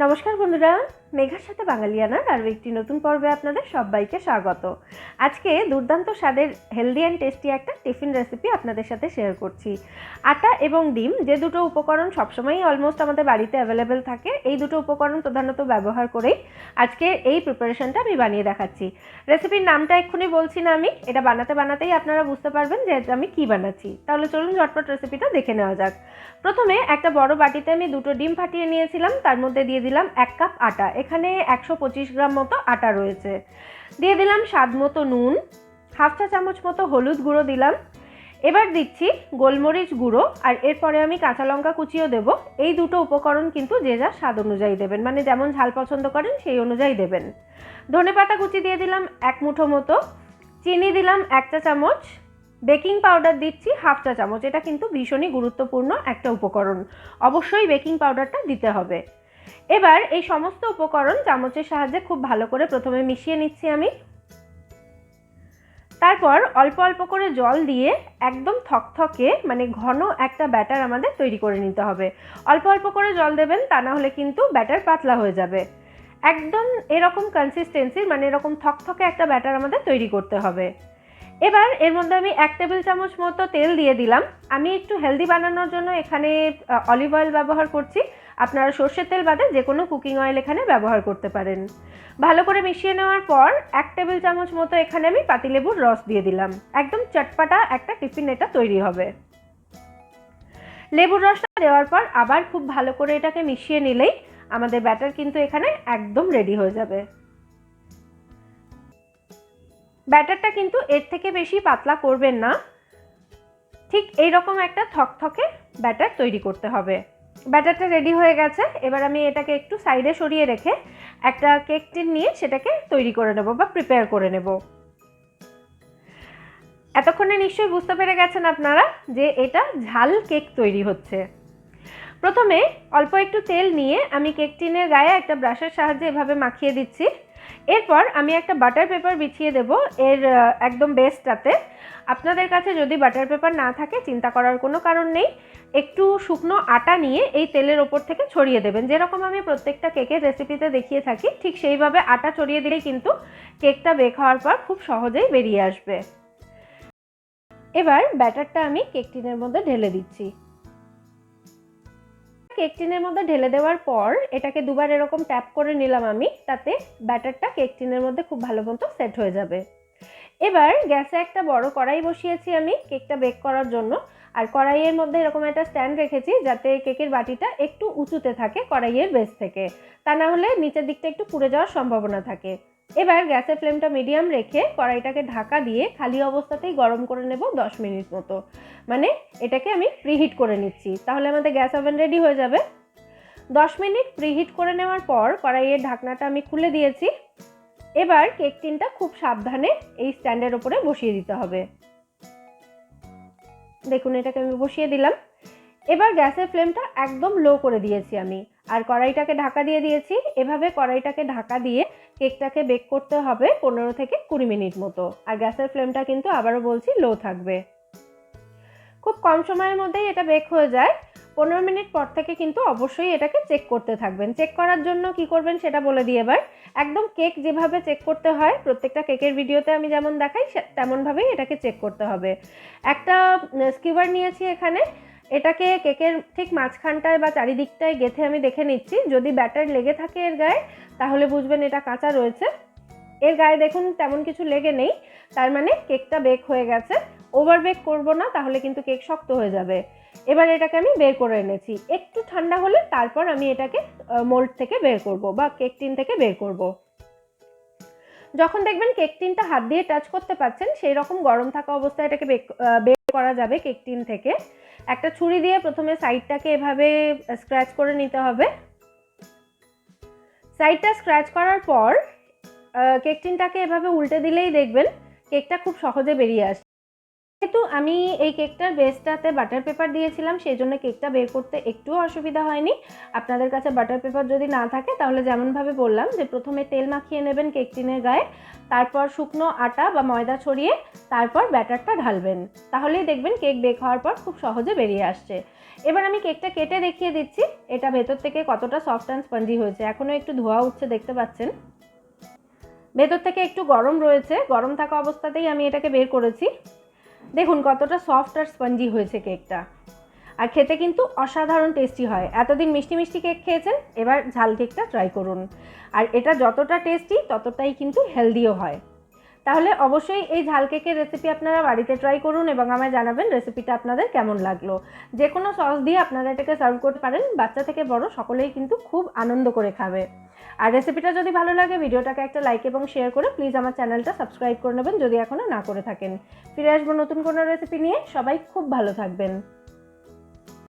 নমস্কার বন্ধুরা, মেঘার সাথে বাঙালিয়ানার আরও একটি নতুন পর্বে আপনাদের সবাইকে স্বাগত। আজকে দুর্দান্ত স্বাদের হেলদি অ্যান্ড টেস্টি একটা টিফিন রেসিপি আপনাদের সাথে শেয়ার করছি। আটা এবং ডিম যে দুটো উপকরণ সবসময়ই অলমোস্ট আমাদের বাড়িতে অ্যাভেলেবেল থাকে, এই দুটো উপকরণ প্রধানত ব্যবহার করেই আজকে এই প্রিপারেশনটা আমি বানিয়ে দেখাচ্ছি। রেসিপির নামটা এক্ষুনি বলছি না আমি, এটা বানাতেই আপনারা বুঝতে পারবেন যে আমি কী বানাচ্ছি। তাহলে চলুন ঝটপট রেসিপিটা দেখে নেওয়া যাক। প্রথমে একটা বড় বাটিতে আমি দুটো ডিম ফাটিয়ে নিয়েছিলাম, তার মধ্যে দিয়ে দিলাম 1 কাপ আটা। এখানে 125 গ্রাম মতো আটা রয়েছে। দিয়ে দিলাম স্বাদ মতো নুন, হাফ চা চামচ মতো হলুদ গুঁড়ো দিলাম। এবার দিচ্ছি গোলমরিচ গুঁড়ো, আর এরপরে আমি কাঁচা লঙ্কা কুচিও দেবো। এই দুটো উপকরণ কিন্তু যে যার স্বাদ অনুযায়ী দেবেন, মানে যেমন ঝাল পছন্দ করেন সেই অনুযায়ী দেবেন। ধনেপাতা কুচি দিয়ে দিলাম 1 মুঠো মতো, চিনি দিলাম 1 চা চামচ, বেকিং পাউডার দিচ্ছি হাফ চা চামচ। এটা কিন্তু ভীষণই গুরুত্বপূর্ণ একটা উপকরণ, অবশ্যই বেকিং পাউডারটা দিতে হবে। এবার এই সমস্ত উপকরণ চামচের সাহায্যে খুব ভালো করে প্রথমে মিশিয়ে নিচ্ছি আমি। তারপর অল্প অল্প করে জল দিয়ে একদম থকথকে মানে ঘন একটা ব্যাটার আমাদের তৈরি করে নিতে হবে। অল্প অল্প করে জল দেবেন, তা না হলে কিন্তু ব্যাটার পাতলা হয়ে যাবে। একদম এরকম কনসিস্টেন্সির মানে এরকম থকথকে একটা ব্যাটার আমাদের তৈরি করতে হবে। এবার এর মধ্যে আমি 1 টেবিল চামচ মতো তেল দিয়ে দিলাম। আমি একটু হেলদি বানানোর জন্য এখানে অলিভ অয়েল ব্যবহার করছি। আপনারা সর্ষের তেল বাদে যে কোনো কুকিং অয়েল এখানে ব্যবহার করতে পারেন। ভালো করে মিশিয়ে নেওয়ার পর 1 টেবিল চামচ মতো এখানে আমি পাতিলেবুর রস দিয়ে দিলাম। একদম চটপাটা একটা টিফিন এটা তৈরি হবে। লেবুর রসটা দেওয়ার পর আবার খুব ভালো করে এটাকে মিশিয়ে নিলেই আমাদের ব্যাটার কিন্তু এখানে একদম রেডি হয়ে যাবে। ব্যাটারটা কিন্তু এর থেকে বেশি পাতলা করবেন না, ঠিক এইরকম একটা থকথকে ব্যাটার তৈরি করতে হবে। ব্যাটারটা রেডি হয়ে গেছে। এবার আমি এটাকে একটু সাইডে সরিয়ে রেখে একটা কেক টিন নিয়ে সেটাকে তৈরি করে নেব বা প্রিপেয়ার করে নেব। এতক্ষণে নিশ্চয়ই বুঝতে পেরে গেছেন আপনারা যে এটা ঝাল কেক তৈরি হচ্ছে। প্রথমে অল্প একটু তেল নিয়ে আমি কেক টিনের গায়ে একটা ব্রাশের সাহায্যে এভাবে মাখিয়ে দিচ্ছি। এরপর আমি একটা বাটার পেপার বিছিয়ে দেব এর একদম বেসটাতে। আপনাদের কাছে যদি বাটার পেপার না থাকে চিন্তা করার কোনো কারণ নেই, একটু শুকনো আটা নিয়ে এই তেলের ওপর থেকে ছড়িয়ে দেবেন। যেরকম আমি প্রত্যেকটা কেকের রেসিপিতে দেখিয়ে থাকি ঠিক সেইভাবে আটা ছড়িয়ে দিলেই কিন্তু কেকটা বেক হওয়ার পর খুব সহজেই বেরিয়ে আসবে। এবার ব্যাটারটা আমি কেক টিনের মধ্যে ঢেলে দিচ্ছি। কেক টিনের মধ্যে ঢেলে দেওয়ার পর এটাকে দুবার এরকম ট্যাপ করে নিলাম আমি, তাতে ব্যাটারটা কেক টিনের মধ্যে খুব ভালো মতো সেট হয়ে যাবে। এবার গ্যাসে একটা বড় কড়াই বসিয়েছি আমি কেকটা বেক করার জন্য, আর কড়াইয়ের মধ্যে এরকম একটা স্ট্যান্ড রেখেছি যাতে কেকের বাটিটা একটু উঁচুতে থাকে কড়াইয়ের বেস থেকে, তা না হলে নিচের দিকটা একটু পুড়ে যাওয়ার সম্ভাবনা থাকে। এবার গ্যাসের ফ্লেমটা মিডিয়াম রেখে কড়াইটাকে ঢাকা দিয়ে খালি অবস্থাতেই গরম করে নেব 10 মিনিট মতো। মানে এটাকে আমি প্রিহিট করে নিচ্ছি, তাহলে আমাদের গ্যাস ওভেন রেডি হয়ে যাবে। 10 মিনিট প্রিহিট করে নেওয়ার পর কড়াইয়ের ঢাকনাটা আমি খুলে দিয়েছি। এবার কেক টিনটা খুব সাবধানে এই স্ট্যান্ডের ওপরে বসিয়ে দিতে হবে। দেখুন এটাকে আমি বসিয়ে দিলাম। এবার গ্যাসের ফ্লেমটা একদম লো করে দিয়েছি আমি, আর কড়াইটাকে ঢাকা দিয়ে দিয়েছি। এভাবে কড়াইটাকে ঢাকা দিয়ে কেকটাকে বেক করতে হবে 15 থেকে 20 মিনিট মতো, আর গ্যাসের ফ্লেমটা কিন্তু আবারও বলছি লো থাকবে। খুব কম সময়ের মধ্যেই এটা বেক হয়ে যায়। 15 মিনিট পর থেকে কিন্তু অবশ্যই এটাকে চেক করতে থাকবেন। চেক করার জন্য কি করবেন সেটা বলে দিই এবার। একদম কেক যেভাবে চেক করতে হয় প্রত্যেকটা কেকের ভিডিওতে আমি যেমন দেখাই তেমনভাবেই এটাকে চেক করতে হবে। একটা স্কিউয়ার নিয়েছি এখানে, এটাকে কেকের ঠিক মাঝখানটায় বা চারিদিকটায় গেঁথে আমি দেখে নিচ্ছি। যদি ব্যাটার লেগে থাকে এর গায়ে তাহলে বুঝবেন এটা কাঁচা রয়েছে। এর গায়ে দেখুন তেমন কিছু লেগে নেই, তার মানে কেকটা বেক হয়ে গেছে। ওভার বেক করবো না, তাহলে কিন্তু কেক শক্ত হয়ে যাবে। এবার এটাকে আমি বের করে এনেছি। একটু ঠান্ডা হলে তারপর আমি এটাকে মোল্ড থেকে বের করব বা কেক টিন থেকে বের করব। যখন দেখবেন কেক টিনটা হাত দিয়ে টাচ করতে পারছেন সেই রকম গরম থাকা অবস্থায় এটাকে বের করা যাবে কেক টিন থেকে। একটা ছুরি দিয়ে প্রথমে সাইডটাকে এভাবে স্ক্র্যাচ করে নিতে হবে। সাইডটা স্ক্র্যাচ করার পর কেক টিনটাকে এভাবে উল্টে দিলেই দেখবেন কেকটা খুব সহজে বেরিয়ে আসে। যেহেতু আমি এই কেকটার বেসটাতে বাটার পেপার দিয়েছিলাম সেই জন্য কেকটা বের করতে একটুও অসুবিধা হয়নি। আপনাদের কাছে বাটার পেপার যদি না থাকে তাহলে যেমনভাবে বললাম যে প্রথমে তেল মাখিয়ে নেবেন কেক টিনের গায়ে, তারপর শুকনো আটা বা ময়দা ছড়িয়ে তারপর ব্যাটারটা ঢালবেন, তাহলেই দেখবেন কেক বেক হওয়ার পর খুব সহজে বেরিয়ে আসছে। এবার আমি কেকটা কেটে দেখিয়ে দিচ্ছি এটা ভেতর থেকে কতটা সফট অ্যান্ড স্পঞ্জি হয়েছে। এখনও একটু ধোয়া উঠছে, দেখতে পাচ্ছেন। ভেতর থেকে একটু গরম রয়েছে, গরম থাকা অবস্থাতেই আমি এটাকে বের করেছি। দেখুন কতটা সফট আর স্পঞ্জি হয়েছে কেকটা, আর খেতে কিন্তু অসাধারণ টেস্টি হয়। এতদিন মিষ্টি মিষ্টি কেক খেয়েছেন, এবার ঝাল কেকটা ট্রাই করুন। আর এটা যতটা টেস্টি ততটাই কিন্তু হেলদিও হয়। তাহলে অবশ্যই এই ঝাল কেকের রেসিপি আপনারা বাড়িতে ট্রাই করুন এবং আমায় জানাবেন রেসিপিটা আপনাদের কেমন লাগলো। যে কোনো সস দিয়ে আপনারা এটাকে সার্ভ করতে পারেন, বাচ্চা থেকে বড় সকলেই কিন্তু খুব আনন্দ করে খাবে। আর রেসিপিটা যদি ভালো লাগে ভিডিওটাকে একটা লাইক এবং শেয়ার করে প্লিজ আমার চ্যানেলটা সাবস্ক্রাইব করে নেবেন যদি এখনও না করে থাকেন। ফিরে আসবো নতুন কোনো রেসিপি নিয়ে। সবাই খুব ভালো থাকবেন।